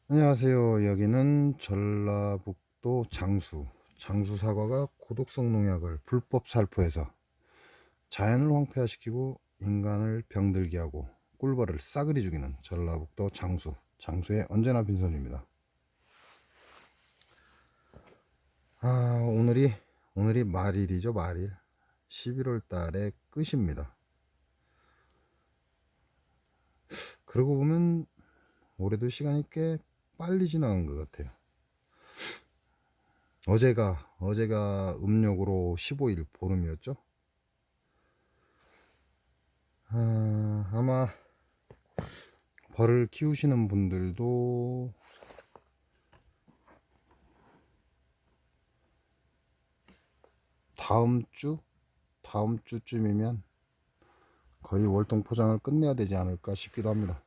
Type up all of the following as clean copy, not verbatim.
안녕하세요. 여기는 전라북도 장수 사과가 고독성 농약을 불법 살포해서 자연을 황폐화시키고 인간을 병들게 하고 꿀벌을 싸그리 죽이는 전라북도 장수의 언제나 빈손입니다. 오늘이 말일이죠. 말일. 11월 달의 끝입니다. 그러고 보면 올해도 시간이 꽤 빨리 지나간 것 같아요. 어제가 음력으로 15일 보름이었죠. 아마 벌을 키우시는 분들도 다음 주쯤이면 거의 월동 포장을 끝내야 되지 않을까 싶기도 합니다.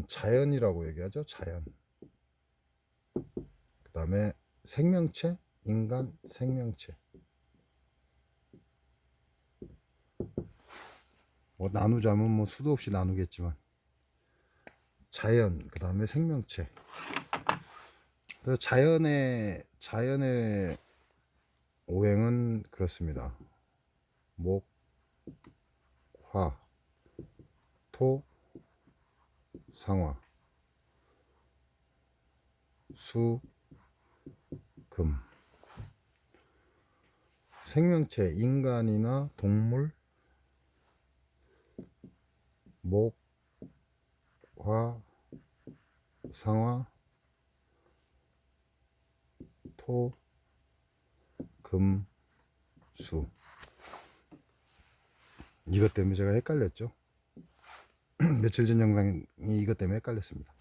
자연이라고 얘기하죠. 자연. 그 다음에 생명체, 인간 생명체. 뭐 나누자면 뭐 수도 없이 나누겠지만 자연, 그 다음에 생명체. 그래서 자연의 오행은 그렇습니다. 목, 화, 토, 상화, 수, 금. 생명체, 인간이나 동물, 목, 화, 상화, 토, 금, 수. 이것 때문에 제가 헷갈렸죠. 며칠 전 영상이 이것 때문에 헷갈렸습니다.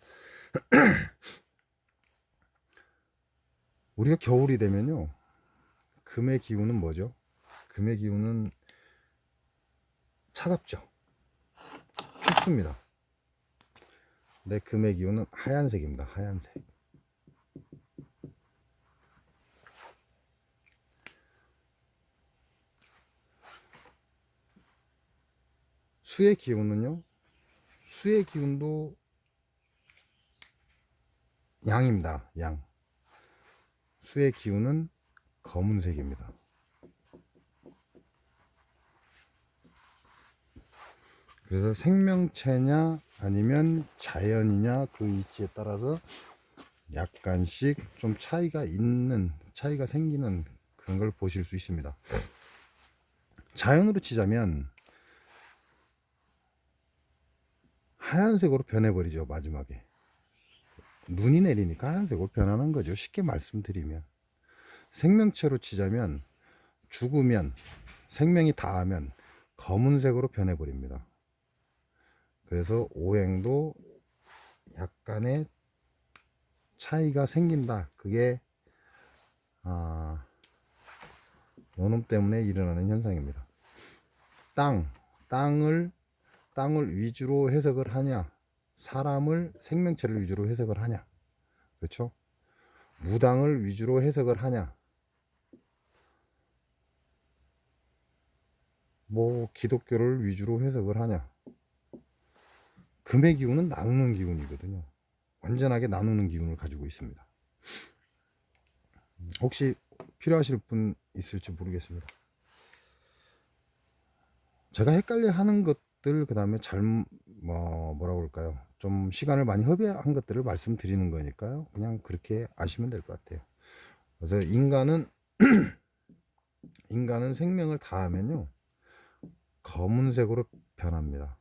우리가 겨울이 되면요, 금의 기운은 뭐죠? 금의 기운은 차갑죠. 춥습니다. 근데 금의 기운은 하얀색입니다. 하얀색. 수의 기운은요, 수의 기운도 양입니다. 양. 수의 기운은 검은색입니다. 그래서 생명체냐 아니면 자연이냐 그 이치에 따라서 약간씩 좀 차이가 생기는 그런 걸 보실 수 있습니다. 자연으로 치자면 하얀색으로 변해버리죠. 마지막에 눈이 내리니까 하얀색으로 변하는 거죠. 쉽게 말씀드리면, 생명체로 치자면 죽으면, 생명이 다하면 검은색으로 변해버립니다. 그래서 오행도 약간의 차이가 생긴다. 그게 요놈 때문에 일어나는 현상입니다. 땅을 위주로 해석을 하냐, 사람을 생명체를 위주로 해석을 하냐, 그렇죠? 무당을 위주로 해석을 하냐, 뭐 기독교를 위주로 해석을 하냐. 금의 기운은 나누는 기운이거든요. 완전하게 나누는 기운을 가지고 있습니다. 혹시 필요하실 분 있을지 모르겠습니다. 제가 헷갈려 하는 것들, 그 다음에 뭐라고 할까요? 좀 시간을 많이 허비한 것들을 말씀드리는 거니까요. 그냥 그렇게 아시면 될 것 같아요. 그래서 인간은 생명을 다하면요, 검은색으로 변합니다.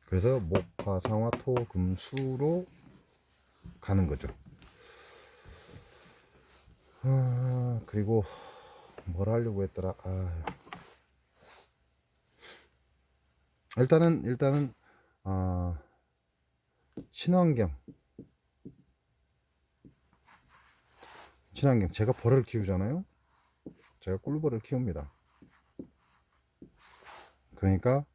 그래서 목, 화, 상화, 토, 금, 수로 가는 거죠. 그리고 뭘 하려고 했더라. 일단은 친환경. 제가 벌을 키우잖아요. 제가 꿀벌을 키웁니다. 그러니까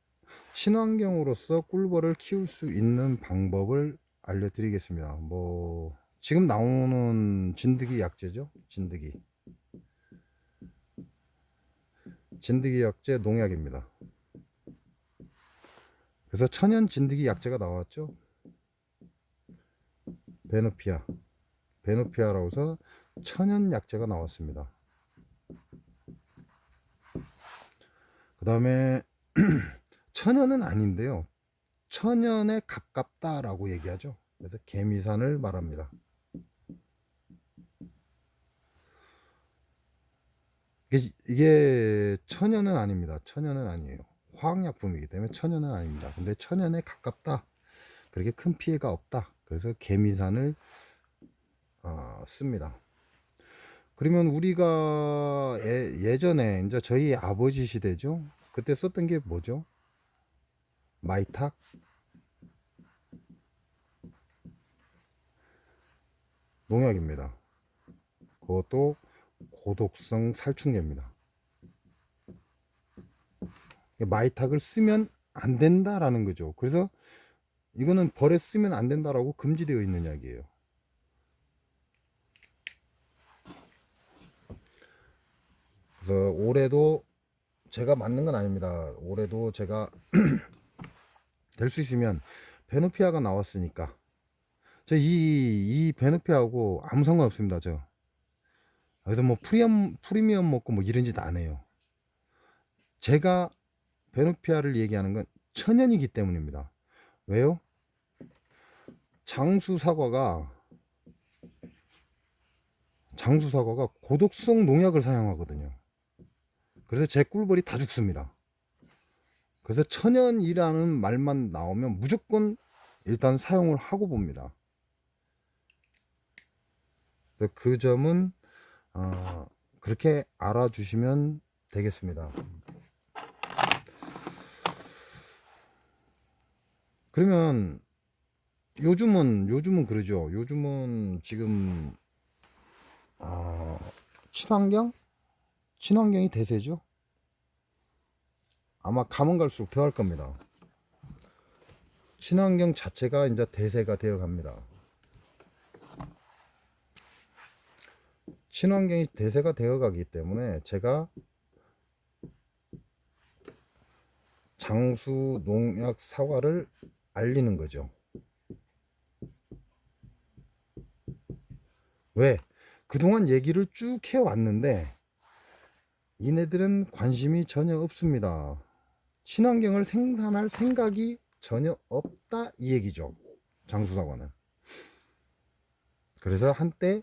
친환경으로서 꿀벌을 키울 수 있는 방법을 알려드리겠습니다. 뭐 지금 나오는 진드기 약재죠. 진드기 약재 농약입니다. 그래서 천연 진드기 약재가 나왔죠. 베노피아라고 해서 천연 약재가 나왔습니다. 그 다음에 천연은 아닌데요, 천연에 가깝다라고 얘기하죠. 그래서 개미산을 말합니다. 이게 천연은 아닙니다. 천연은 아니에요. 화학약품이기 때문에 천연은 아닙니다. 근데 천연에 가깝다, 그렇게 큰 피해가 없다, 그래서 개미산을 씁니다. 그러면 우리가 예전에 이제 저희 아버지 시대죠, 그때 썼던 게 뭐죠? 마이탁, 농약입니다. 그것도 고독성 살충제입니다. 마이탁을 쓰면 안 된다라는 거죠. 그래서 이거는 벌에 쓰면 안 된다라고 금지되어 있는 약이에요. 그래서 올해도 제가 맞는 건 아닙니다. 올해도 제가 될 수 있으면, 베노피아가 나왔으니까, 이 베노피아하고 아무 상관 없습니다. 그래서 뭐 프리미엄 먹고 뭐 이런 짓 안 해요. 제가 베노피아를 얘기하는 건 천연이기 때문입니다. 왜요? 장수사과가 고독성 농약을 사용하거든요. 그래서 제 꿀벌이 다 죽습니다. 그래서 천연이라는 말만 나오면 무조건 일단 사용을 하고 봅니다. 그 점은 그렇게 알아주시면 되겠습니다. 그러면 요즘은 그러죠. 요즘은 지금 친환경이 대세죠. 아마 가면 갈수록 더 할 겁니다. 친환경 자체가 이제 대세가 되어 갑니다. 친환경이 대세가 되어 가기 때문에 제가 장수 농약 사과를 알리는 거죠. 왜? 그동안 얘기를 쭉 해왔는데 이네들은 관심이 전혀 없습니다. 친환경을 생산할 생각이 전혀 없다, 이 얘기죠. 장수사과는. 그래서 한때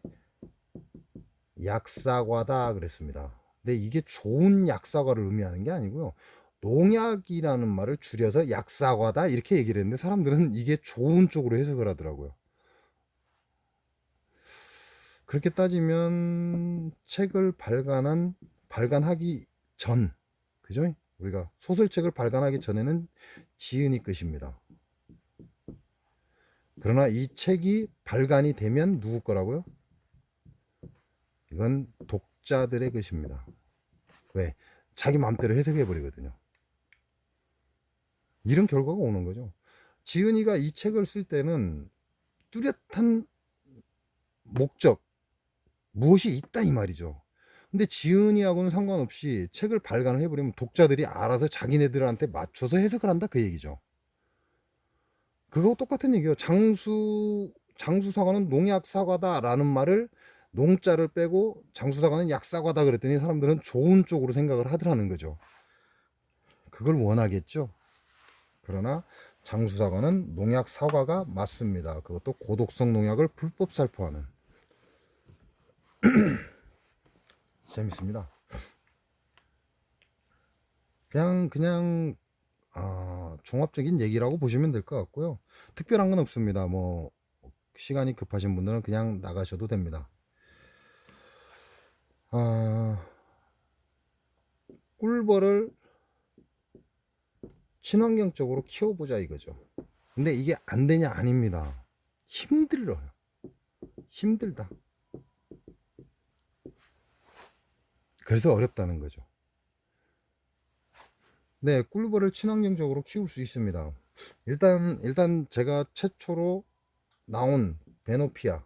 약사과다 그랬습니다. 근데 이게 좋은 약사과를 의미하는 게 아니고요, 농약이라는 말을 줄여서 약사과다 이렇게 얘기를 했는데 사람들은 이게 좋은 쪽으로 해석을 하더라고요. 그렇게 따지면 책을 발간하기 전, 그죠? 우리가 소설책을 발간하기 전에는 지은이 것입니다. 그러나 이 책이 발간이 되면 누구 거라고요? 이건 독자들의 것입니다. 왜? 자기 마음대로 해석해 버리거든요. 이런 결과가 오는 거죠. 지은이가 이 책을 쓸 때는 뚜렷한 목적, 무엇이 있다 이 말이죠. 근데 지은이하고는 상관없이 책을 발간을 해버리면 독자들이 알아서 자기네들한테 맞춰서 해석을 한다, 그 얘기죠. 그거 똑같은 얘기예요. 장수사과는 농약사과다라는 말을 농자를 빼고 장수사과는 약사과다 그랬더니 사람들은 좋은 쪽으로 생각을 하더라는 거죠. 그걸 원하겠죠. 그러나 장수사과는 농약사과가 맞습니다. 그것도 고독성 농약을 불법 살포하는. 재밌습니다. 그냥 종합적인 얘기라고 보시면 될 것 같고요. 특별한 건 없습니다. 뭐 시간이 급하신 분들은 그냥 나가셔도 됩니다. 꿀벌을 친환경적으로 키워보자 이거죠. 근데 이게 안 되냐? 아닙니다. 힘들어요. 힘들다. 그래서 어렵다는 거죠. 네, 꿀벌을 친환경적으로 키울 수 있습니다. 일단 제가 최초로 나온 베노피아,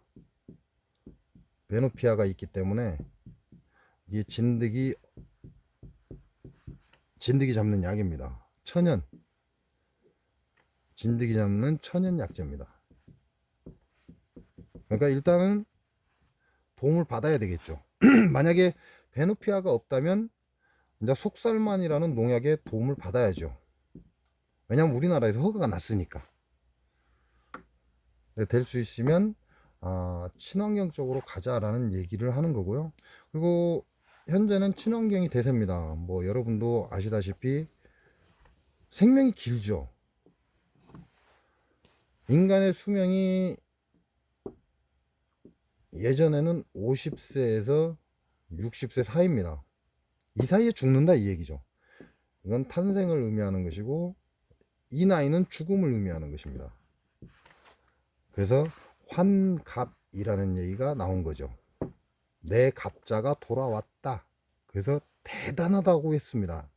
베노피아가 있기 때문에 이게 진드기 잡는 약입니다. 천연, 진드기 잡는 천연 약재입니다. 그러니까 일단은 도움을 받아야 되겠죠. 만약에 베노피아가 없다면 이제 속살만이라는 농약의 도움을 받아야죠. 왜냐하면 우리나라에서 허가가 났으니까. 될 수 있으면 친환경 쪽으로 가자라는 얘기를 하는 거고요. 그리고 현재는 친환경이 대세입니다. 뭐 여러분도 아시다시피 생명이 길죠. 인간의 수명이 예전에는 50세에서 60세 사이입니다. 이 사이에 죽는다 이 얘기죠. 이건 탄생을 의미하는 것이고 이 나이는 죽음을 의미하는 것입니다. 그래서 환갑이라는 얘기가 나온 거죠. 내 갑자가 돌아왔다. 그래서 대단하다고 했습니다.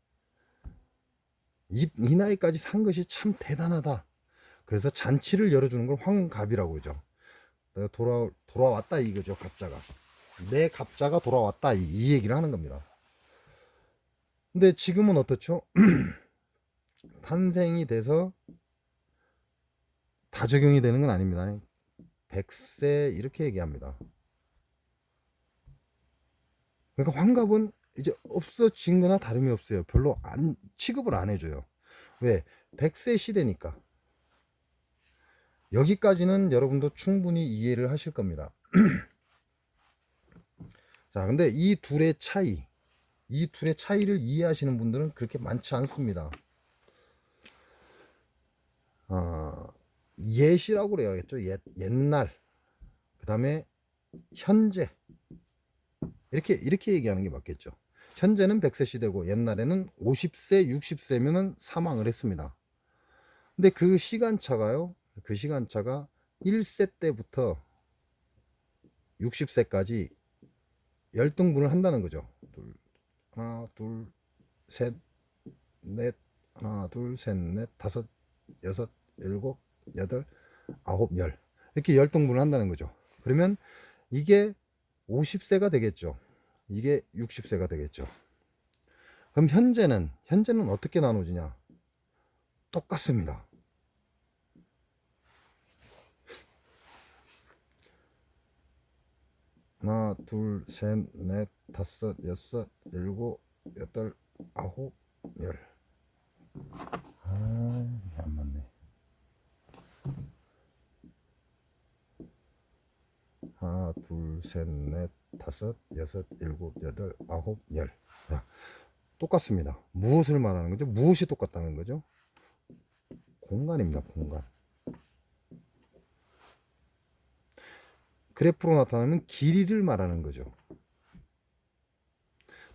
이 나이까지 산 것이 참 대단하다. 그래서 잔치를 열어주는 걸 환갑이라고 하죠. 내가 돌아왔다 이거죠. 갑자가. 내 갑자가 돌아왔다 이 얘기를 하는 겁니다. 근데 지금은 어떻죠? 탄생이 돼서 다 적용이 되는 건 아닙니다. 100세 이렇게 얘기합니다. 그러니까 환갑은 이제 없어진 거나 다름이 없어요. 별로 취급을 안 해줘요. 왜? 100세 시대니까. 여기까지는 여러분도 충분히 이해를 하실 겁니다. 자, 근데 이 둘의 차이를 이해하시는 분들은 그렇게 많지 않습니다. 옛이라고 그래야겠죠. 옛날. 그 다음에 현재. 이렇게 얘기하는 게 맞겠죠. 현재는 100세 시대고 옛날에는 50세, 60세면은 사망을 했습니다. 근데 그 시간차가 1세 때부터 60세까지 열등분을 한다는 거죠. 하나, 둘, 셋, 넷, 하나, 둘, 셋, 넷, 다섯, 여섯, 일곱, 여덟, 아홉, 열. 이렇게 열등분을 한다는 거죠. 그러면 이게 50세가 되겠죠. 이게 60세가 되겠죠. 그럼 현재는 어떻게 나눠지냐? 똑같습니다. 하나, 둘, 셋, 넷, 다섯, 여섯, 일곱, 여덟, 아홉, 열. 이게 안 맞네. 하나, 둘, 셋, 넷, 다섯, 여섯, 일곱, 여덟, 아홉, 열. 자, 똑같습니다. 무엇을 말하는 거죠? 무엇이 똑같다는 거죠? 공간입니다. 공간. 그래프로 나타나면 길이를 말하는 거죠.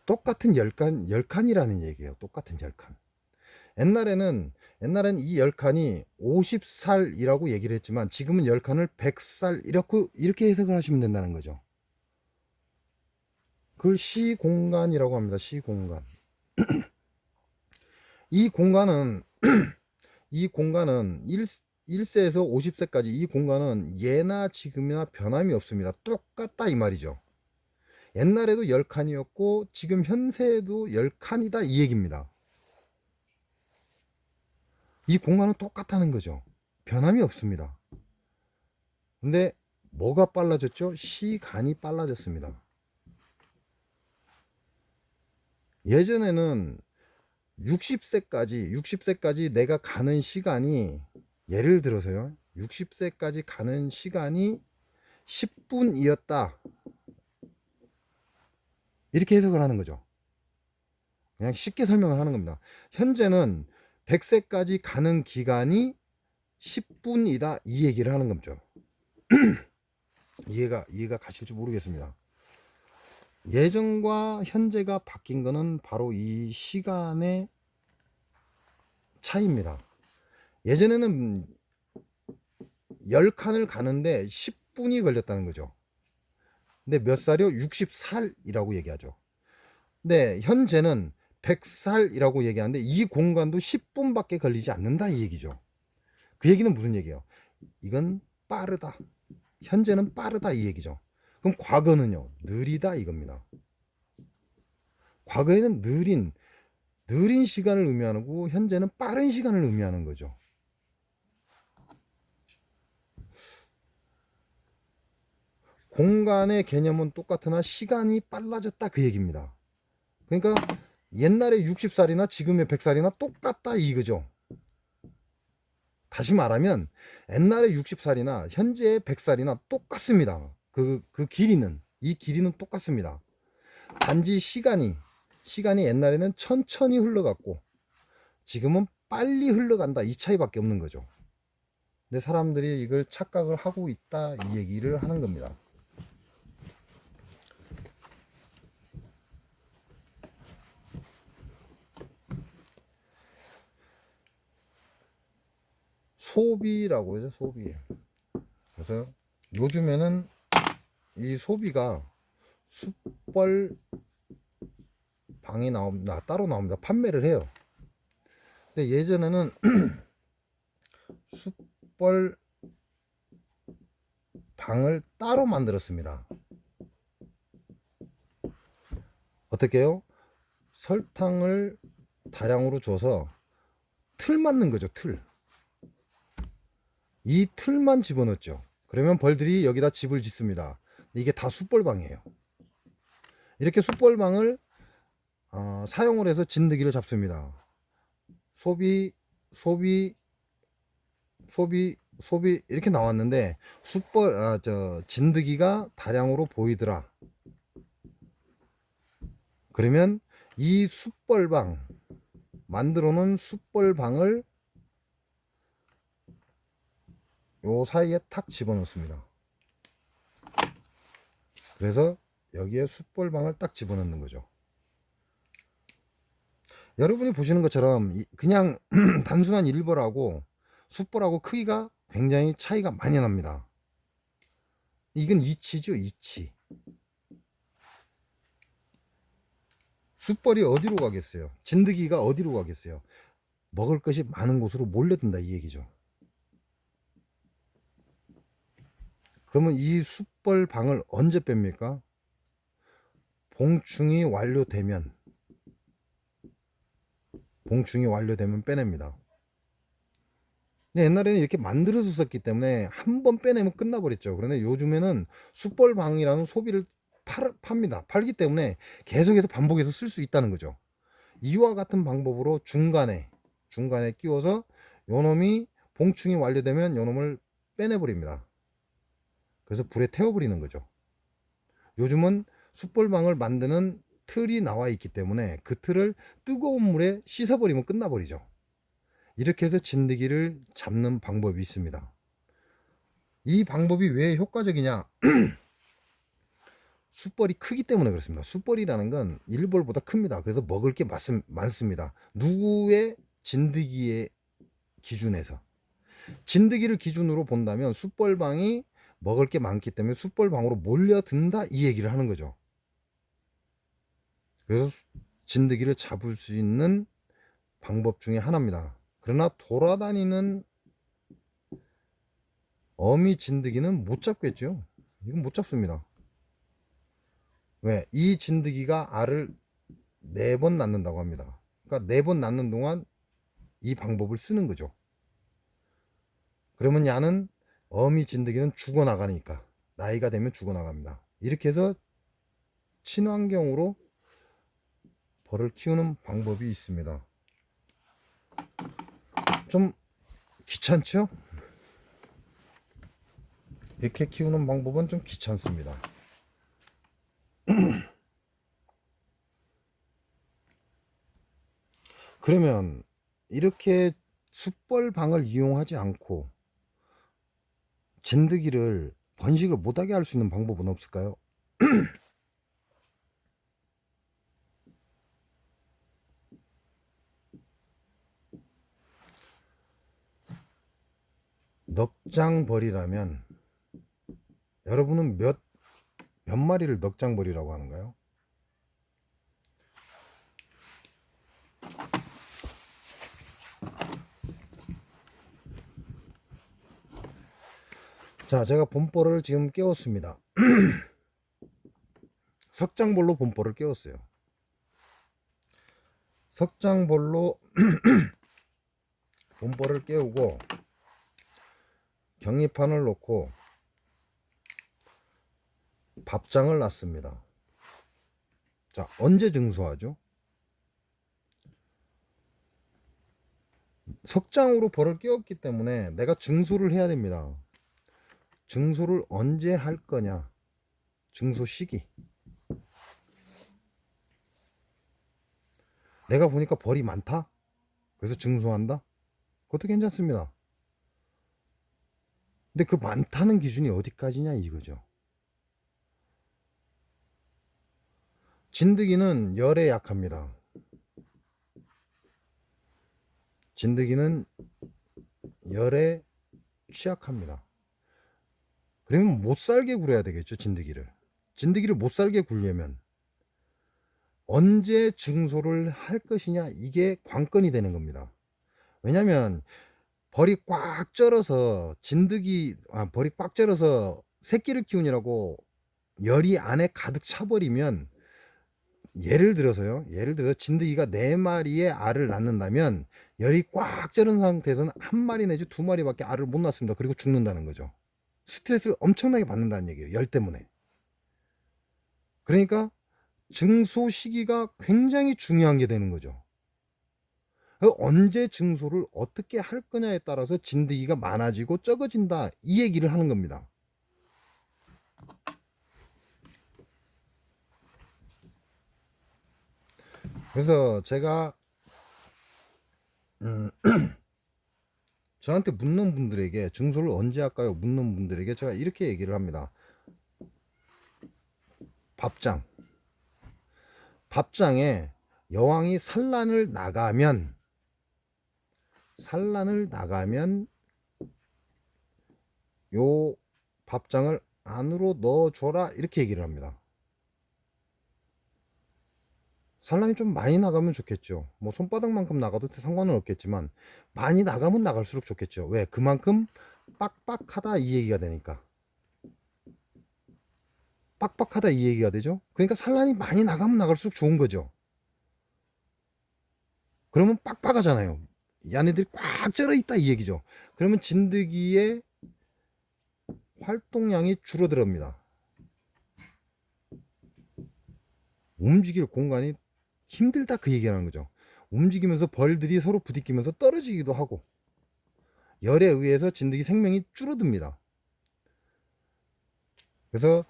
똑같은 열칸이라는 얘기예요. 똑같은 열칸. 옛날에는 이 열칸이 50살이라고 얘기를 했지만 지금은 열칸을 100살 이렇게 해석을 하시면 된다는 거죠. 그걸 시공간이라고 합니다. 시공간. 이 공간은 1세에서 50세까지 이 공간은 예나 지금이나 변함이 없습니다. 똑같다 이 말이죠. 옛날에도 10칸이었고 지금 현세에도 10칸이다 이 얘기입니다. 이 공간은 똑같다는 거죠. 변함이 없습니다. 근데 뭐가 빨라졌죠? 시간이 빨라졌습니다. 예전에는 60세까지 내가 가는 시간이, 예를 들어서요, 60세까지 가는 시간이 10분이었다. 이렇게 해석을 하는 거죠. 그냥 쉽게 설명을 하는 겁니다. 현재는 100세까지 가는 기간이 10분이다. 이 얘기를 하는 거죠. 이해가 가실지 모르겠습니다. 예전과 현재가 바뀐 거는 바로 이 시간의 차이입니다. 예전에는 10칸을 가는데 10분이 걸렸다는 거죠. 근데 몇 살이요? 60살이라고 얘기하죠. 근데 현재는 100살이라고 얘기하는데 이 공간도 10분밖에 걸리지 않는다 이 얘기죠. 그 얘기는 무슨 얘기예요? 이건 빠르다. 현재는 빠르다 이 얘기죠. 그럼 과거는요, 느리다 이겁니다. 과거에는 느린 시간을 의미하고 현재는 빠른 시간을 의미하는 거죠. 공간의 개념은 똑같으나 시간이 빨라졌다 그 얘기입니다. 그러니까 옛날에 60살이나 지금의 100살이나 똑같다 이거죠. 다시 말하면 옛날에 60살이나 현재의 100살이나 똑같습니다. 그 길이는, 이 길이는 똑같습니다. 단지 시간이 옛날에는 천천히 흘러갔고 지금은 빨리 흘러간다 이 차이밖에 없는 거죠. 근데 사람들이 이걸 착각을 하고 있다 이 얘기를 하는 겁니다. 소비라고 그러죠, 소비. 그래서 요즘에는 이 소비가 숯벌 방이 나옵니다. 따로 나옵니다. 판매를 해요. 근데 예전에는 숯벌 방을 따로 만들었습니다. 어떻게 해요? 설탕을 다량으로 줘서 틀 맞는 거죠, 틀. 이 틀만 집어넣죠. 그러면 벌들이 여기다 집을 짓습니다. 이게 다 숯벌방이에요. 이렇게 숯벌방을 사용을 해서 진드기를 잡습니다. 소비 이렇게 나왔는데 진드기가 다량으로 보이더라. 그러면 이 숯벌방 만들어 놓은 숯벌방을 요 사이에 탁 집어넣습니다. 그래서 여기에 숯벌방을 딱 집어넣는 거죠. 여러분이 보시는 것처럼 그냥 단순한 일벌하고 숯벌하고 크기가 굉장히 차이가 많이 납니다. 이건 이치죠, 이치. 숯벌이 어디로 가겠어요? 진드기가 어디로 가겠어요? 먹을 것이 많은 곳으로 몰려든다 이 얘기죠. 그러면 이 숯벌방을 언제 뺍니까? 봉충이 완료되면 빼냅니다. 옛날에는 이렇게 만들어서 썼기 때문에 한 번 빼내면 끝나버렸죠. 그런데 요즘에는 숯벌방이라는 소비를 팝니다. 팔기 때문에 계속해서 반복해서 쓸 수 있다는 거죠. 이와 같은 방법으로 중간에 끼워서 요놈이 봉충이 완료되면 요놈을 빼내버립니다. 그래서 불에 태워버리는 거죠. 요즘은 숯불방을 만드는 틀이 나와 있기 때문에 그 틀을 뜨거운 물에 씻어버리면 끝나버리죠. 이렇게 해서 진드기를 잡는 방법이 있습니다. 이 방법이 왜 효과적이냐? 숯벌이 크기 때문에 그렇습니다. 숯벌이라는 건 일벌보다 큽니다. 그래서 먹을 게 많습니다. 누구의 진드기의 기준에서 진드기를 기준으로 본다면 숯벌방이 먹을 게 많기 때문에 숯벌방으로 몰려든다 이 얘기를 하는 거죠. 그래서 진드기를 잡을 수 있는 방법 중에 하나입니다. 그러나 돌아다니는 어미 진드기는 못 잡겠죠. 이건 못 잡습니다. 왜? 이 진드기가 알을 4번 낳는다고 합니다. 그러니까 4번 낳는 동안 이 방법을 쓰는 거죠. 그러면 야는 어미 진드기는 죽어나가니까 나이가 되면 죽어나갑니다. 이렇게 해서 친환경으로 벌을 키우는 방법이 있습니다. 좀 귀찮죠? 이렇게 키우는 방법은 좀 귀찮습니다. 그러면 이렇게 숯벌방을 이용하지 않고 진드기를 번식을 못하게 할 수 있는 방법은 없을까요? 넉장벌이라면 여러분은 몇 마리를 넉장벌이라고 하는가요? 자, 제가 봄벌을 지금 깨웠습니다. 석장볼로 본보를 깨웠어요. 석장볼로 본보를 깨우고 격리판을 놓고 밥장을 놨습니다. 자, 언제 증수하죠? 석장으로 벌을 깨웠기 때문에 내가 증수를 해야 됩니다. 증수를 언제 할 거냐? 증수 시기. 내가 보니까 벌이 많다? 그래서 증수한다? 그것도 괜찮습니다. 근데 그 많다는 기준이 어디까지냐 이거죠. 진드기는 열에 약합니다. 진드기는 열에 취약합니다. 그러면 못 살게 굴어야 되겠죠, 진드기를. 진드기를 못 살게 굴려면 언제 증소를 할 것이냐, 이게 관건이 되는 겁니다. 왜냐면 벌이 꽉 절어서 벌이 꽉 절어서 새끼를 키우느라고 열이 안에 가득 차버리면, 예를 들어서 진드기가 4마리의 알을 낳는다면 열이 꽉 절은 상태에서는 1마리 내지 2마리밖에 알을 못 낳습니다. 그리고 죽는다는 거죠. 스트레스를 엄청나게 받는다는 얘기예요, 열 때문에. 그러니까 증소 시기가 굉장히 중요한 게 되는 거죠. 언제 증소를 어떻게 할 거냐에 따라서 진드기가 많아지고 적어진다, 이 얘기를 하는 겁니다. 그래서 제가 저한테 묻는 분들에게, 증소를 언제 할까요? 묻는 분들에게 제가 이렇게 얘기를 합니다. 밥장에 여왕이 산란을 나가면 요 밥장을 안으로 넣어줘라, 이렇게 얘기를 합니다. 산란이 좀 많이 나가면 좋겠죠. 뭐 손바닥만큼 나가도 상관은 없겠지만 많이 나가면 나갈수록 좋겠죠. 왜? 그만큼 빡빡하다, 이 얘기가 되니까. 빡빡하다, 이 얘기가 되죠. 그러니까 산란이 많이 나가면 나갈수록 좋은 거죠. 그러면 빡빡하잖아요. 얘네들이 꽉 쩔어 있다, 이 얘기죠. 그러면 진드기의 활동량이 줄어듭니다. 움직일 공간이 힘들다, 그 얘기하는 거죠. 움직이면서 벌들이 서로 부딪히면서 떨어지기도 하고, 열에 의해서 진드기 생명이 줄어듭니다. 그래서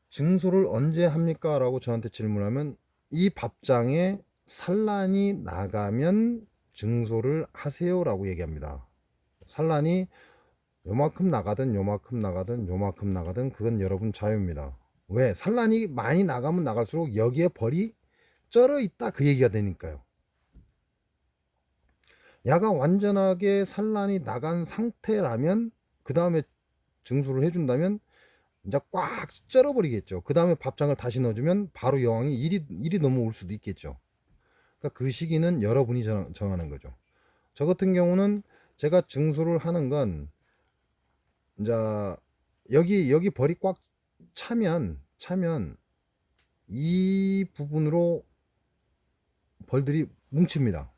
증소를 언제 합니까? 라고 저한테 질문하면, 이 밥장에 산란이 나가면 증소를 하세요 라고 얘기합니다. 산란이 요만큼 나가든 그건 여러분 자유입니다. 왜? 산란이 많이 나가면 나갈수록 여기에 벌이 쩔어 있다, 그 얘기가 되니까요. 야가 완전하게 산란이 나간 상태라면, 그 다음에 증수를 해준다면 이제 꽉 쩔어버리겠죠. 그 다음에 밥장을 다시 넣어주면 바로 여왕이 일이 넘어올 수도 있겠죠. 그러니까 그 시기는 여러분이 정하는 거죠. 저 같은 경우는 제가 증수를 하는 건, 이제 여기 벌이 꽉 차면 이 부분으로 벌들이 뭉칩니다.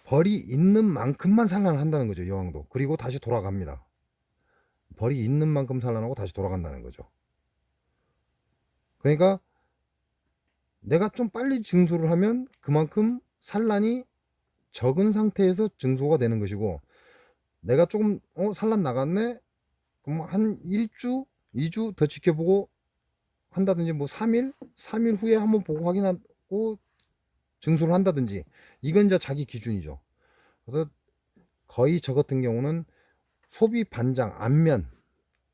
벌이 있는 만큼만 산란을 한다는 거죠, 여왕도. 그리고 다시 돌아갑니다. 벌이 있는 만큼 산란하고 다시 돌아간다는 거죠. 그러니까 내가 좀 빨리 증수를 하면 그만큼 산란이 적은 상태에서 증수가 되는 것이고, 내가 조금 산란 나갔네, 그럼 한 1주 2주 더 지켜보고 한다든지, 뭐 3일 후에 한번 보고 확인하고 증수를 한다든지, 이건 이제 자기 기준이죠. 그래서 거의 저 같은 경우는 소비 반장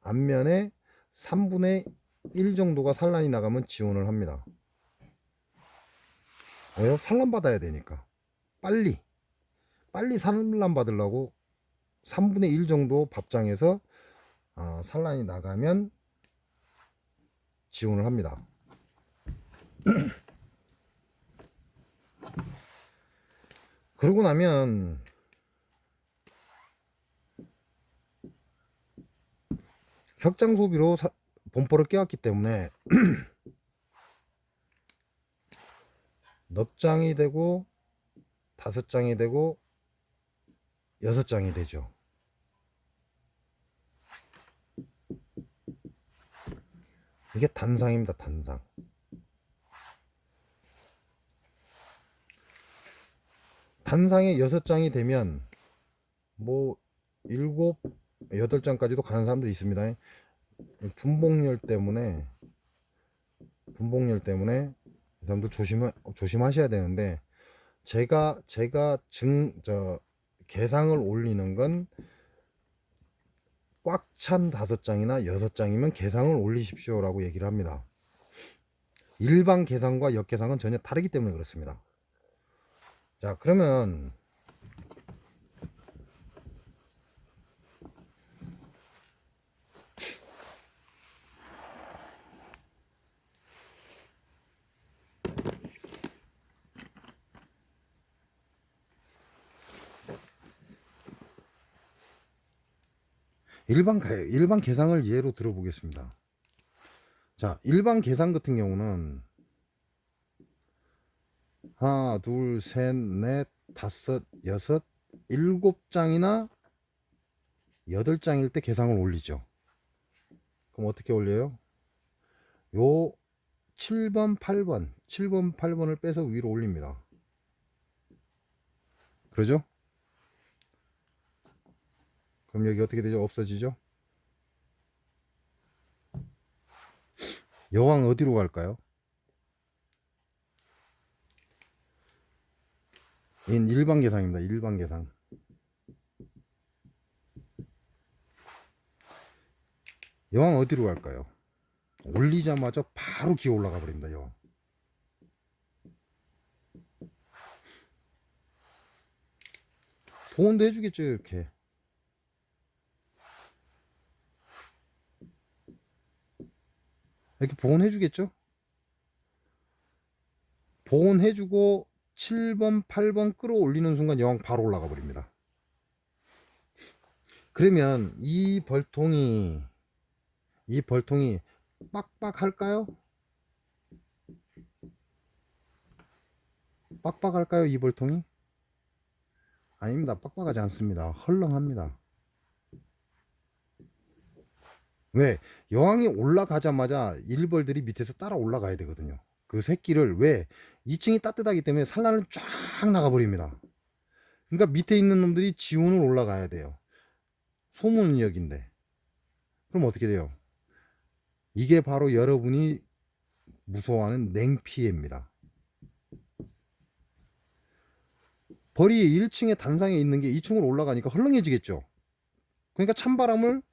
앞면에 3분의 1 정도가 산란이 나가면 지원을 합니다. 왜요? 산란 받아야 되니까. 빨리 산란 받으려고 3분의 1 정도 밥장에서 산란이 나가면 지원을 합니다. 그러고 나면 석장 소비로 본보를 깨웠기 때문에 넉 장이 되고 5장이 되고 6장이 되죠. 이게 단상입니다. 단상. 단상에 6장이 되면 뭐 7, 8장까지도 가는 사람도 있습니다. 분봉열 때문에 이 사람들 조심하셔야 되는데, 제가 개상을 올리는 건 꽉 찬 5장이나 6장이면 개상을 올리십시오라고 얘기를 합니다. 일반 개상과 역개상은 전혀 다르기 때문에 그렇습니다. 자, 그러면 일반 계상을 예로 들어보겠습니다. 자, 일반 계상 같은 경우는 하나, 둘, 셋, 넷, 다섯, 여섯, 7장이나 8장일 때 계상을 올리죠. 그럼 어떻게 올려요? 요 7번, 8번을 빼서 위로 올립니다. 그러죠? 그럼 여기 어떻게 되죠? 없어지죠? 여왕 어디로 갈까요? 이건 일반 계상입니다. 일반 계상. 여왕 어디로 갈까요? 올리자마자 바로 기어 올라가 버립니다. 여왕. 보온도 해주겠죠. 이렇게. 이렇게 보온해주겠죠. 보온해주고 7번, 8번 끌어올리는 순간 여왕 바로 올라가 버립니다. 그러면 이 벌통이 빡빡할까요? 빡빡할까요? 이 벌통이? 아닙니다. 빡빡하지 않습니다. 헐렁합니다. 왜? 여왕이 올라가자마자 일벌들이 밑에서 따라 올라가야 되거든요. 그 새끼를 왜? 2층이 따뜻하기 때문에 산란을 쫙 나가버립니다. 그러니까 밑에 있는 놈들이 지온을 올라가야 돼요. 소문역인데. 그럼 어떻게 돼요? 이게 바로 여러분이 무서워하는 냉피해입니다. 벌이 1층에 단상에 있는 게 2층으로 올라가니까 헐렁해지겠죠. 그러니까 찬바람을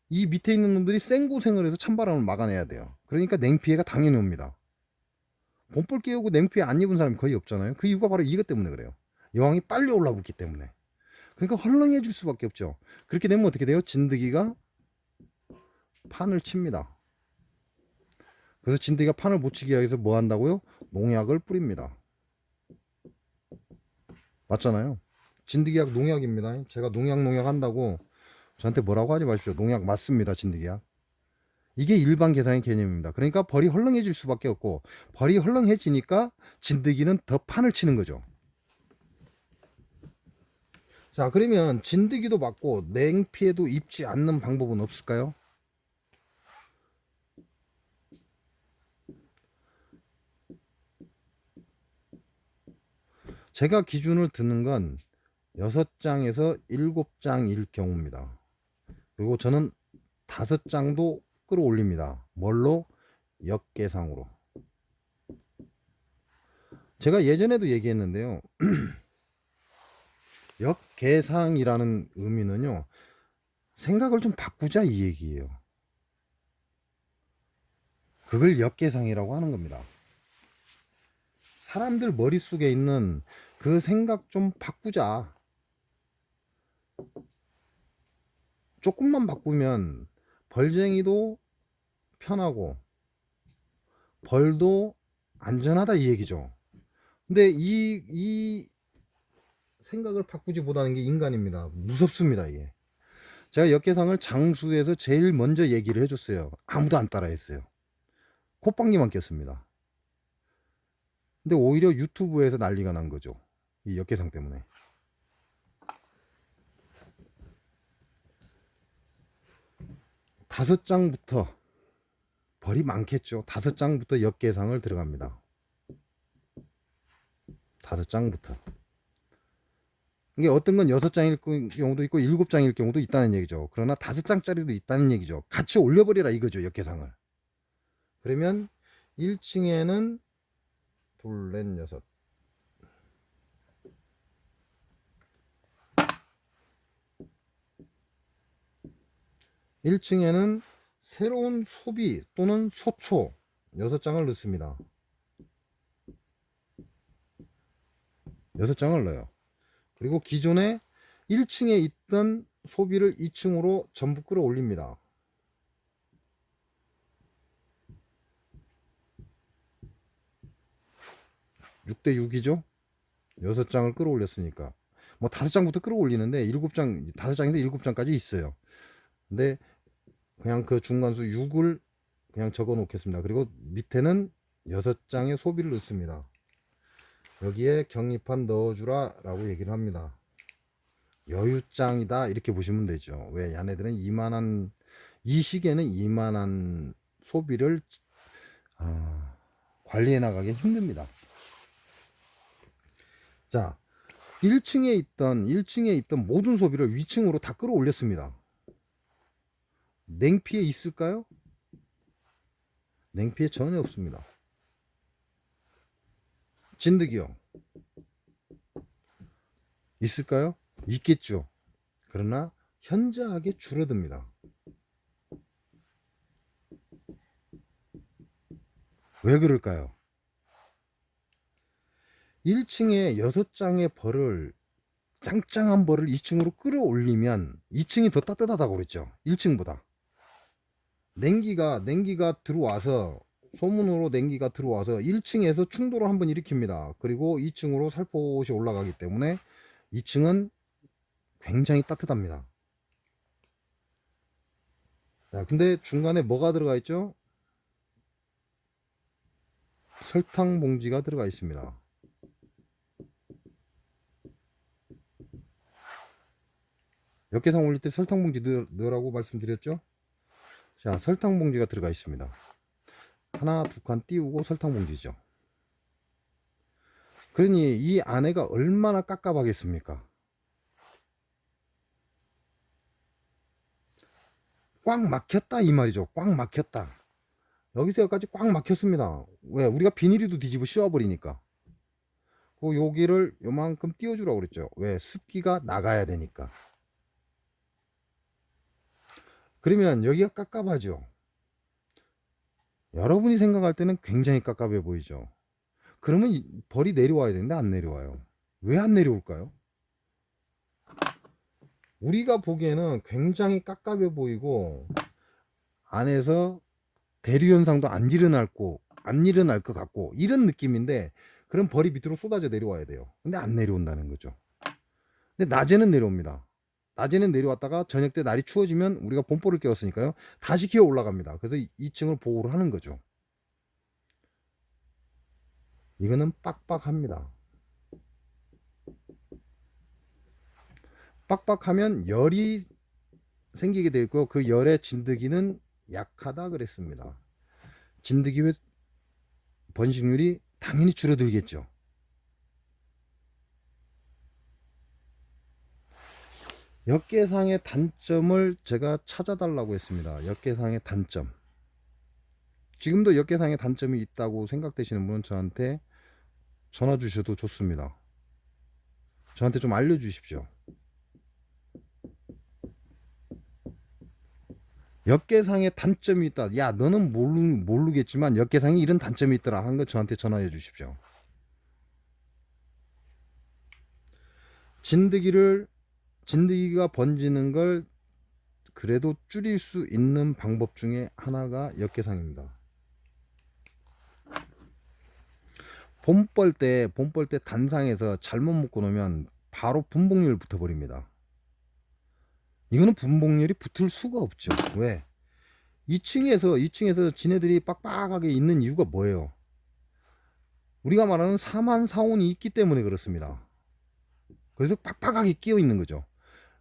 이 밑에 있는 놈들이 생고생을 해서 찬바람을 막아내야 돼요. 그러니까 냉피해가 당연히 옵니다. 봄벌 깨우고 냉피해 안 입은 사람이 거의 없잖아요. 그 이유가 바로 이것 때문에 그래요. 여왕이 빨리 올라붙기 때문에. 그러니까 헐렁해질 수밖에 없죠. 그렇게 되면 어떻게 돼요? 진드기가 판을 칩니다. 그래서 진드기가 판을 못 치게 하기 위해서 뭐 한다고요? 농약을 뿌립니다. 맞잖아요. 진드기약 농약입니다. 제가 농약 한다고 저한테 뭐라고 하지 마십시오. 농약 맞습니다. 진드기약. 이게 일반 계상의 개념입니다. 그러니까 벌이 헐렁해질 수밖에 없고, 벌이 헐렁해지니까 진드기는 더 판을 치는 거죠. 자, 그러면 진드기도 맞고 냉피에도 입지 않는 방법은 없을까요? 제가 기준을 드는 건 6장에서 7장일 경우입니다. 그리고 저는 5장도 끌어올립니다. 뭘로? 역계상으로. 제가 예전에도 얘기했는데요. 역계상이라는 의미는요, 생각을 좀 바꾸자 이 얘기예요. 그걸 역계상이라고 하는 겁니다. 사람들 머릿속에 있는 그 생각 좀 바꾸자. 조금만 바꾸면 벌쟁이도 편하고 벌도 안전하다 이 얘기죠. 근데 이 생각을 바꾸지 못하는 게 인간입니다. 무섭습니다 이게. 제가 역계상을 장수에서 제일 먼저 얘기를 해줬어요. 아무도 안 따라했어요. 콧방귀만 꼈습니다. 근데 오히려 유튜브에서 난리가 난 거죠. 이 역계상 때문에. 다섯 장부터 벌이 많겠죠. 다섯 장부터 역계상을 들어갑니다. 다섯 장부터. 이게 어떤 건 여섯 장일 경우도 있고 일곱 장일 경우도 있다는 얘기죠. 그러나 다섯 장짜리도 있다는 얘기죠. 같이 올려버리라 이거죠. 역계상을. 그러면 1층에는 둘, 넷, 여섯. 1층에는 새로운 소비 또는 소초 6장을 넣습니다. 6장을 넣어요. 그리고 기존에 1층에 있던 소비를 2층으로 전부 끌어올립니다. 6대 6이죠. 6장을 끌어올렸으니까 뭐 5장부터 끌어올리는데 7장, 5장에서 7장까지 있어요. 근데 그냥 그 중간수 6을 그냥 적어 놓겠습니다. 그리고 밑에는 6장의 소비를 넣습니다. 여기에 경립판 넣어주라 라고 얘기를 합니다. 여유장이다 이렇게 보시면 되죠. 왜 얘네들은 이만한, 이 시기에는 이만한 소비를 관리해 나가기 힘듭니다. 자, 1층에 있던 모든 소비를 위층으로 다 끌어올렸습니다. 냉피해 있을까요? 냉피해 전혀 없습니다. 진드기요? 있을까요? 있겠죠. 그러나 현저하게 줄어듭니다. 왜 그럴까요? 1층에 6장의 벌을, 짱짱한 벌을 2층으로 끌어올리면 2층이 더 따뜻하다고 그랬죠. 1층보다. 냉기가 들어와서, 소문으로 냉기가 들어와서 1층에서 충돌을 한번 일으킵니다. 그리고 2층으로 살포시 올라가기 때문에 2층은 굉장히 따뜻합니다. 자, 근데 중간에 뭐가 들어가 있죠? 설탕 봉지가 들어가 있습니다. 역계상 올릴 때 설탕 봉지 넣으라고 말씀드렸죠? 자, 설탕 봉지가 들어가 있습니다. 하나, 두 칸 띄우고 설탕 봉지죠. 그러니 이 안에가 얼마나 깝깝하겠습니까? 꽉 막혔다 이 말이죠. 꽉 막혔다. 여기서 여기까지 꽉 막혔습니다. 왜? 우리가 비닐이도 뒤집어 씌워버리니까. 그 여기를 요만큼 띄워주라고 그랬죠. 왜? 습기가 나가야 되니까. 그러면 여기가 깝깝하죠. 여러분이 생각할 때는 굉장히 깝깝해 보이죠. 그러면 벌이 내려와야 되는데 안 내려와요. 왜 안 내려올까요? 우리가 보기에는 굉장히 깝깝해 보이고 안에서 대류 현상도 안 일어날 것 같고 이런 느낌인데, 그럼 벌이 밑으로 쏟아져 내려와야 돼요. 근데 안 내려온다는 거죠. 근데 낮에는 내려옵니다. 낮에는 내려왔다가 저녁 때 날이 추워지면 우리가 봄보를 깨웠으니까요, 다시 기어 올라갑니다. 그래서 2층을 보호를 하는 거죠. 이거는 빡빡합니다. 빡빡하면 열이 생기게 되어 있고 그 열의 진드기는 약하다 그랬습니다. 진드기의 번식률이 당연히 줄어들겠죠. 역계상의 단점을 제가 찾아달라고 했습니다. 역계상의 단점. 지금도 역계상의 단점이 있다고 생각되시는 분은 저한테 전화 주셔도 좋습니다. 저한테 좀 알려주십시오. 역계상의 단점이 있다. 야, 너는 모르겠지만 역계상이 이런 단점이 있더라 하는 거 저한테 전화해 주십시오. 진드기가 번지는 걸 그래도 줄일 수 있는 방법 중에 하나가 역계상입니다. 봄벌 때 단상에서 잘못 묶어 놓으면 바로 분봉률 붙어버립니다. 이거는 분봉률이 붙을 수가 없죠. 왜? 2층에서 지네들이 빡빡하게 있는 이유가 뭐예요? 우리가 말하는 사만사온이 있기 때문에 그렇습니다. 그래서 빡빡하게 끼어 있는 거죠.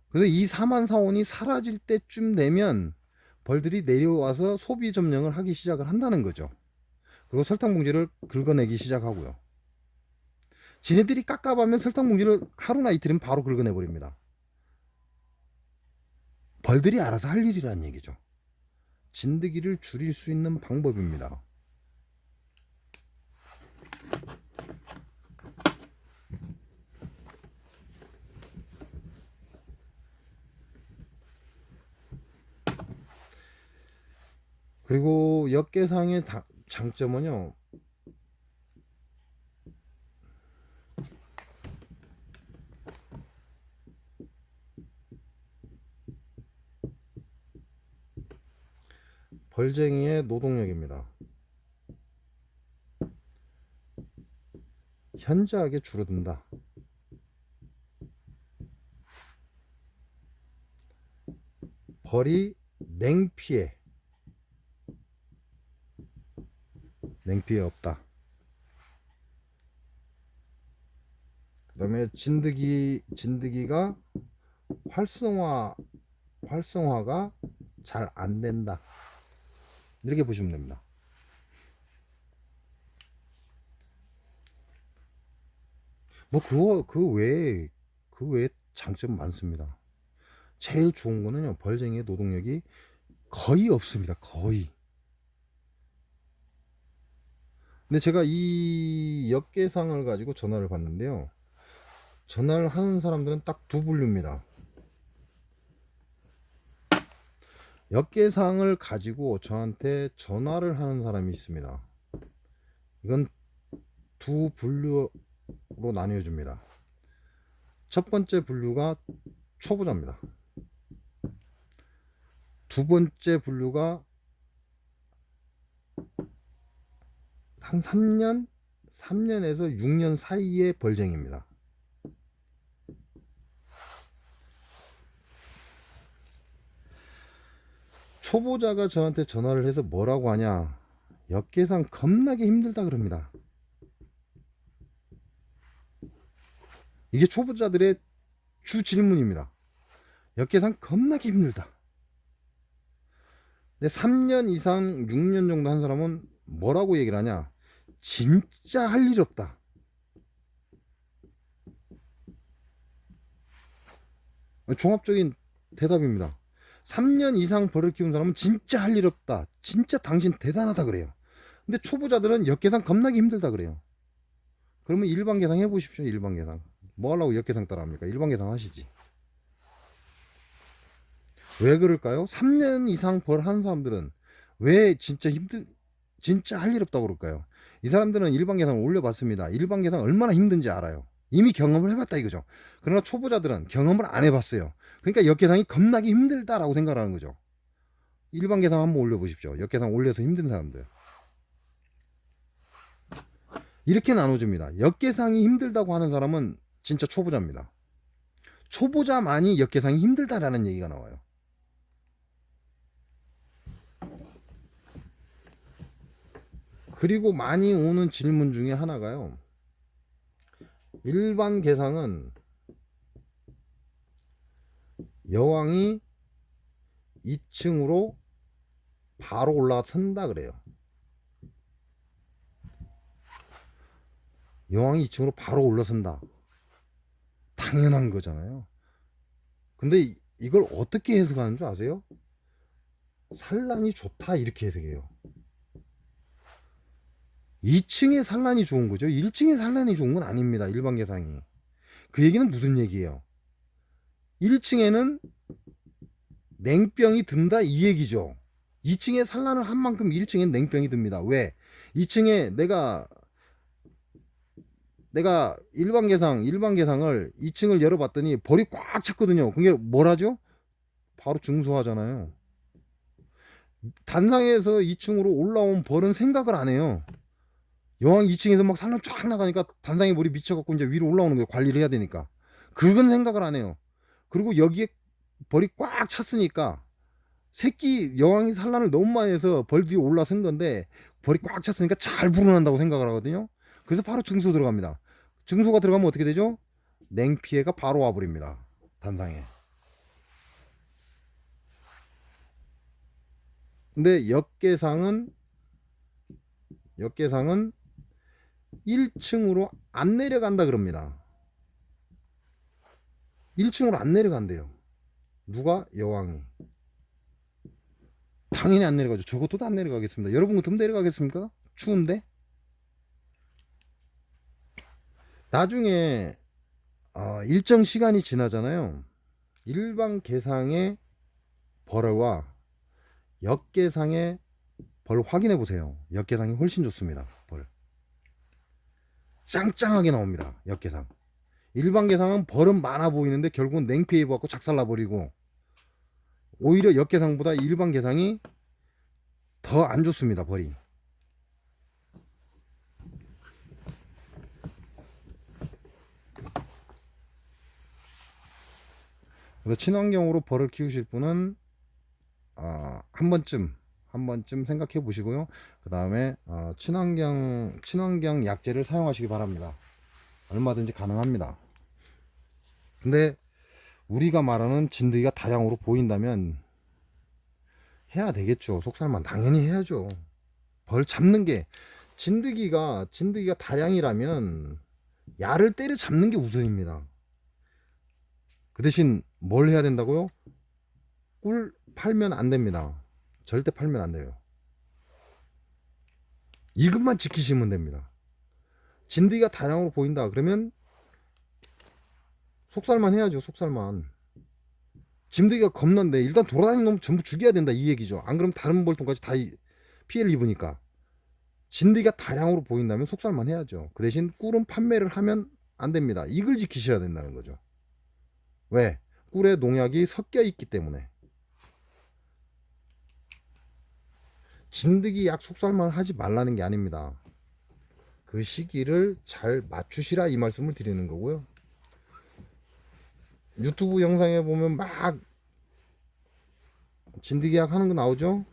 그래서 이 사만사온이 사라질 때쯤 되면 벌들이 내려와서 소비 점령을 하기 시작을 한다는 거죠. 그리고 설탕 봉지를 긁어내기 시작하고요. 지네들이 깝깝하면 설탕 봉지를 하루나 이틀이면 바로 긁어내 버립니다. 벌들이 알아서 할 일이라는 얘기죠. 진드기를 줄일 수 있는 방법입니다. 그리고 역계상의 장점은요, 벌쟁이의 노동력입니다. 현저하게 줄어든다. 벌이 냉피에 없다. 그 다음에 진드기가 활성화가 잘 안 된다. 이렇게 보시면 됩니다. 뭐 그 외에 장점 많습니다. 제일 좋은 거는요, 벌쟁이의 노동력이 거의 없습니다. 거의. 근데 제가 이 역계상을 가지고 전화를 받는데요, 전화를 하는 사람들은 딱 두 분류입니다. 역계상을 가지고 저한테 전화를 하는 사람이 있습니다. 이건 두 분류로 나뉘어집니다. 첫 번째 분류가 초보자입니다. 두 번째 분류가 한 3년에서 6년 사이의 벌쟁입니다. 초보자가 저한테 전화를 해서 뭐라고 하냐, 역계상 겁나게 힘들다 그럽니다. 이게 초보자들의 주 질문입니다. 역계상 겁나게 힘들다. 근데 3년 이상 6년 정도 한 사람은 뭐라고 얘기를 하냐, 진짜 할 일 없다. 종합적인 대답입니다. 3년 이상 벌을 키운 사람은 진짜 할 일 없다. 진짜 당신 대단하다 그래요. 근데 초보자들은 역계상 겁나게 힘들다 그래요. 그러면 일반 계상 해보십시오. 일반 계상. 뭐 하려고 역계상 따라합니까? 일반 계상 하시지. 왜 그럴까요? 3년 이상 벌 한 사람들은 왜 진짜 할 일 없다고 그럴까요? 이 사람들은 일반 계상을 올려봤습니다. 일반 계상 얼마나 힘든지 알아요. 이미 경험을 해봤다 이거죠. 그러나 초보자들은 경험을 안 해봤어요. 그러니까 역계상이 겁나게 힘들다라고 생각하는 거죠. 일반 계상 한번 올려보십시오. 역계상 올려서 힘든 사람들. 이렇게 나눠줍니다. 역계상이 힘들다고 하는 사람은 진짜 초보자입니다. 초보자만이 역계상이 힘들다라는 얘기가 나와요. 그리고 많이 오는 질문 중에 하나가요, 일반 계상은 여왕이 2층으로 바로 올라선다 그래요. 여왕이 2층으로 바로 올라선다. 당연한 거잖아요. 근데 이걸 어떻게 해석하는 줄 아세요? 산란이 좋다 이렇게 해석해요. 2층에 산란이 좋은 거죠. 1층에 산란이 좋은 건 아닙니다. 일반 계상이. 그 얘기는 무슨 얘기예요? 1층에는 냉병이 든다 이 얘기죠. 2층에 산란을 한 만큼 1층엔 냉병이 듭니다. 왜? 2층에 내가 일반 계상을 2층을 열어봤더니 벌이 꽉 찼거든요. 그게 뭘 하죠? 바로 증소하잖아요. 단상에서 2층으로 올라온 벌은 생각을 안 해요. 여왕 2층에서 막 산란 쫙 나가니까 단상에 벌이 미쳐갖고 이제 위로 올라오는 거예요. 관리를 해야 되니까. 그건 생각을 안 해요. 그리고 여기에 벌이 꽉 찼으니까 새끼 여왕이 산란을 너무 많이 해서 벌 뒤에 올라선 건데 벌이 꽉 찼으니까 잘 불어난다고 생각을 하거든요. 그래서 바로 증소 들어갑니다. 증소가 들어가면 어떻게 되죠? 냉피해가 바로 와버립니다. 단상에. 근데 역계상은 1층으로 안 내려간다 그럽니다. 1층으로 안 내려간대요. 누가? 여왕이. 당연히 안 내려가죠. 저것도 안 내려가겠습니다. 여러분 같으면 내려가겠습니까? 추운데? 나중에 일정 시간이 지나잖아요. 일반 계상의 벌과 역계상의 벌 확인해 보세요. 역계상이 훨씬 좋습니다. 벌 짱짱하게 나옵니다. 역계상. 일반 계상은 벌은 많아 보이는데 결국은 냉피해 입어갖고 작살나 버리고, 오히려 역계상보다 일반 계상이 더 안 좋습니다. 벌이. 그래서 친환경으로 벌을 키우실 분은 한 번쯤 생각해 보시고요. 그 다음에 친환경 약재를 사용하시기 바랍니다. 얼마든지 가능합니다. 근데 우리가 말하는 진드기가 다량으로 보인다면 해야 되겠죠. 속살만 당연히 해야죠. 벌 잡는 게, 진드기가 다량이라면 야를 때려 잡는 게 우선입니다. 그 대신 뭘 해야 된다고요? 꿀 팔면 안 됩니다. 절대 팔면 안 돼요. 이것만 지키시면 됩니다. 진드기가 다량으로 보인다 그러면 속살만 해야죠. 속살만. 진드기가 겁난데 일단 돌아다니는 놈 전부 죽여야 된다 이 얘기죠. 안 그러면 다른 벌통까지 다 피해를 입으니까. 진드기가 다량으로 보인다면 속살만 해야죠. 그 대신 꿀은 판매를 하면 안 됩니다. 이걸 지키셔야 된다는 거죠. 왜? 꿀에 농약이 섞여 있기 때문에. 진드기 약 속살만 하지 말라는 게 아닙니다. 그 시기를 잘 맞추시라 이 말씀을 드리는 거고요. 유튜브 영상에 보면 막 진드기 약 하는 거 나오죠?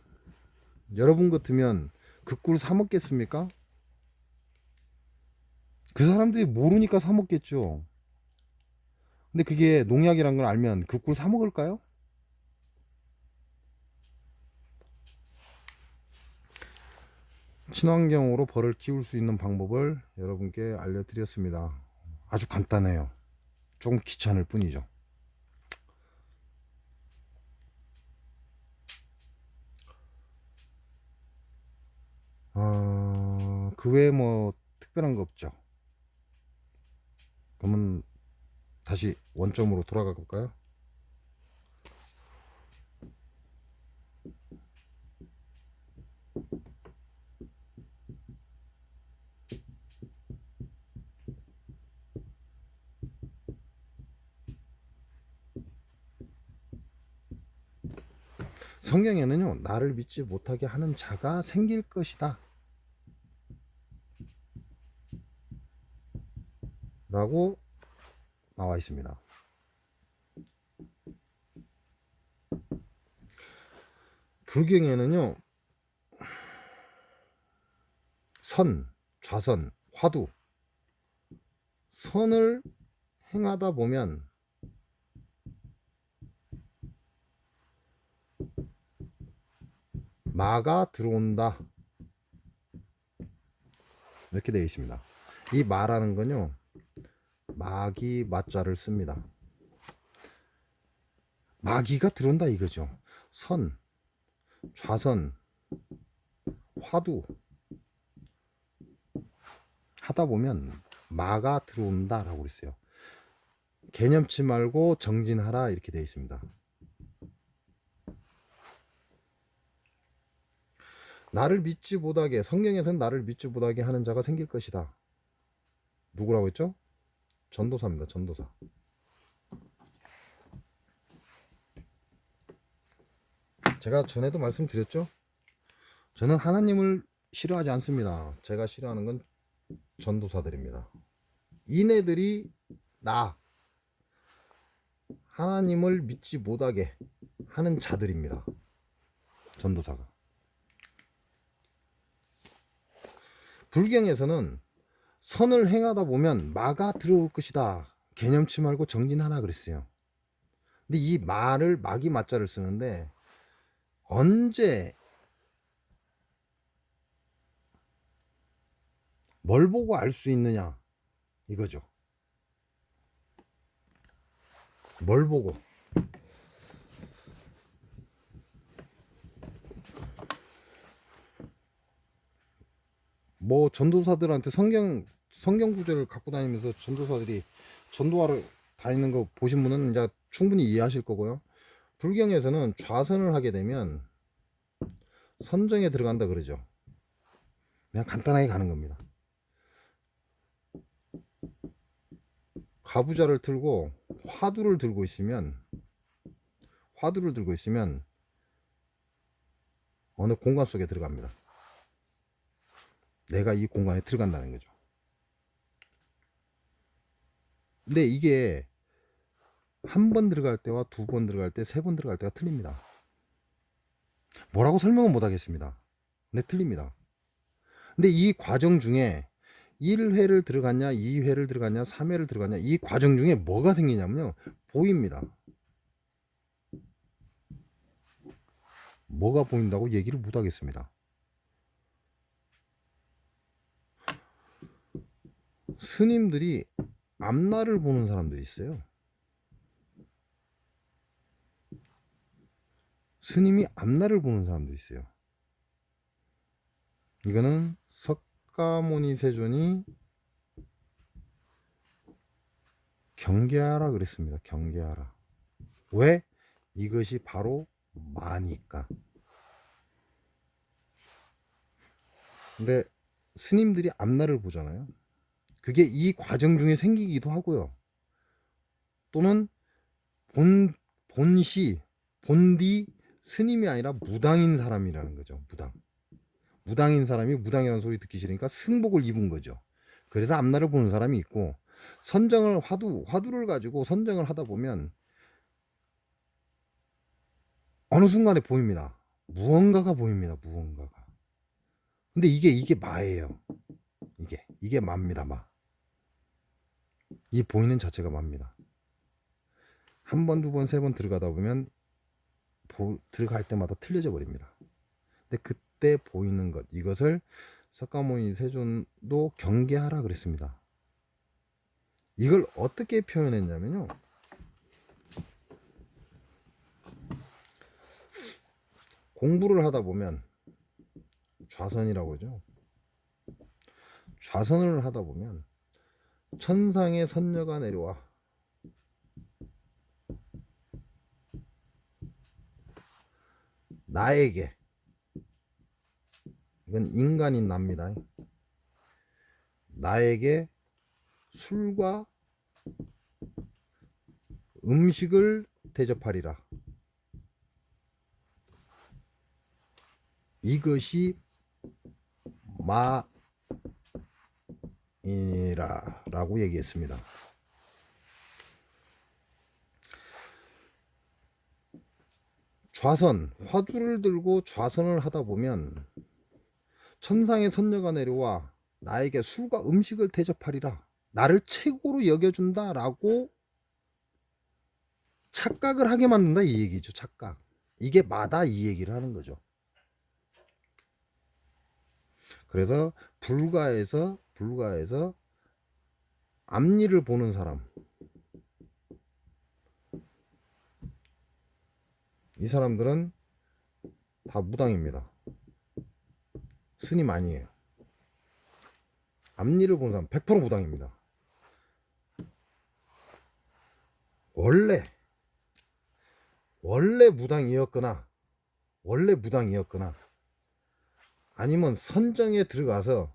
여러분 같으면 그 꿀 사 먹겠습니까? 그 사람들이 모르니까 사 먹겠죠. 근데 그게 농약이란 걸 알면 그 꿀 사 먹을까요? 친환경으로 벌을 키울 수 있는 방법을 여러분께 알려드렸습니다. 아주 간단해요. 조금 귀찮을 뿐이죠. 그 외에 뭐 특별한 거 없죠. 그러면 다시 원점으로 돌아가 볼까요? 성경에는요, 나를 믿지 못하게 하는 자가 생길 것이다 라고 나와 있습니다. 불경에는요, 선, 좌선, 화두, 선을 행하다 보면 마가 들어온다 이렇게 되어 있습니다. 이 마라는 건요, 마귀 마자를 씁니다. 마귀가 들어온다 이거죠. 선, 좌선, 화두 하다 보면 마가 들어온다 라고 그랬어요. 개념치 말고 정진하라 이렇게 되어 있습니다. 나를 믿지 못하게, 성경에서는 나를 믿지 못하게 하는 자가 생길 것이다. 누구라고 했죠? 전도사입니다. 전도사. 제가 전에도 말씀드렸죠? 저는 하나님을 싫어하지 않습니다. 제가 싫어하는 건 전도사들입니다. 이네들이 하나님을 믿지 못하게 하는 자들입니다. 전도사가. 불경에서는 선을 행하다 보면 마가 들어올 것이다. 개념치 말고 정진하라 그랬어요. 근데 이 마를 마기 마자를 쓰는데 언제 뭘 보고 알 수 있느냐 이거죠. 뭘 보고. 뭐 전도사들한테 성경 구절을 갖고 다니면서 전도사들이 전도하러 다니는 거 보신 분은 이제 충분히 이해하실 거고요. 불경에서는 좌선을 하게 되면 선정에 들어간다 그러죠. 그냥 간단하게 가는 겁니다. 가부좌를 들고 화두를 들고 있으면 어느 공간 속에 들어갑니다. 내가 이 공간에 들어간다는 거죠. 근데 이게 한 번 들어갈 때와 두 번 들어갈 때, 세 번 들어갈 때가 틀립니다. 뭐라고 설명은 못 하겠습니다. 근데 틀립니다. 근데 이 과정 중에 1회를 들어갔냐, 2회를 들어갔냐, 3회를 들어갔냐, 이 과정 중에 뭐가 생기냐면요. 보입니다. 뭐가 보인다고 얘기를 못 하겠습니다. 스님들이 앞날을 보는 사람들이 있어요. 스님이 앞날을 보는 사람도 있어요. 이거는 석가모니 세존이 경계하라 그랬습니다. 경계하라. 왜? 이것이 바로 마니까. 근데 스님들이 앞날을 보잖아요. 그게 이 과정 중에 생기기도 하고요. 또는 본디 스님이 아니라 무당인 사람이라는 거죠. 무당인 사람이 무당이라는 소리 듣기 싫으니까 승복을 입은 거죠. 그래서 앞날을 보는 사람이 있고, 선정을 화두를 가지고 선정을 하다 보면 어느 순간에 보입니다. 무언가가 보입니다. 무언가가. 근데 이게 마예요. 이게 마입니다. 마. 이 보이는 자체가 마입니다. 한 번, 두 번, 세 번 들어가다 보면 들어갈 때마다 틀려져 버립니다. 근데 그때 보이는 것, 이것을 석가모니 세존도 경계하라 그랬습니다. 이걸 어떻게 표현했냐면요. 공부를 하다 보면 좌선이라고 하죠. 좌선을 하다 보면 천상의 선녀가 내려와 나에게, 이건 인간인 납니다. 나에게 술과 음식을 대접하리라. 이것이 마이라 라고 얘기했습니다. 좌선, 화두를 들고 좌선을 하다 보면 천상의 선녀가 내려와 나에게 술과 음식을 대접하리라. 나를 최고로 여겨준다 라고 착각을 하게 만든다 이 얘기죠. 착각. 이게 마다 이 얘기를 하는 거죠. 그래서 불가에서 앞니를 보는 사람, 이 사람들은 다 무당입니다. 스님 아니에요. 앞니를 보는 사람 100% 무당입니다. 원래 무당이었거나 아니면 선정에 들어가서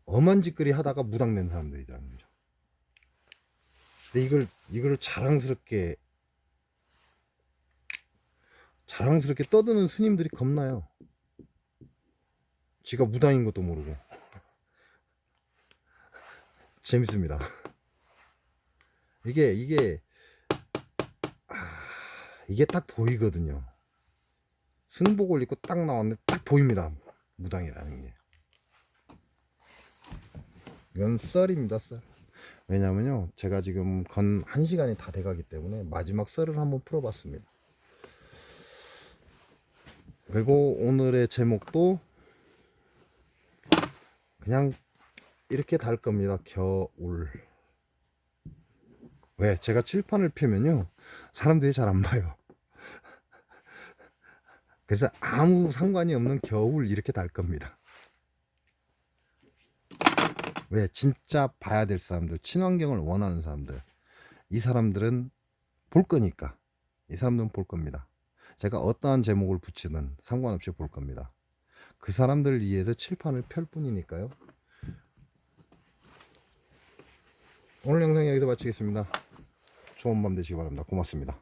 엄한 짓거리 하다가 무당된 사람들이라는 거죠. 근데 이걸 자랑스럽게 떠드는 스님들이 겁나요. 지가 무당인 것도 모르고. 재밌습니다. 이게 딱 보이거든요. 승복을 입고 딱 나왔는데 딱 보입니다. 무당이라는 게. 이건 썰입니다, 썰. 왜냐면요, 제가 지금 건 1시간이 다 돼가기 때문에 마지막 썰을 한번 풀어봤습니다. 그리고 오늘의 제목도 그냥 이렇게 달 겁니다. 겨울. 왜? 제가 칠판을 펴면요, 사람들이 잘 안 봐요. 그래서 아무 상관이 없는 겨울 이렇게 달 겁니다. 왜? 진짜 봐야 될 사람들, 친환경을 원하는 사람들, 이 사람들은 볼 거니까. 이 사람들은 볼 겁니다. 제가 어떠한 제목을 붙이든 상관없이 볼 겁니다. 그 사람들을 위해서 칠판을 펼 뿐이니까요. 오늘 영상 여기서 마치겠습니다. 좋은 밤 되시기 바랍니다. 고맙습니다.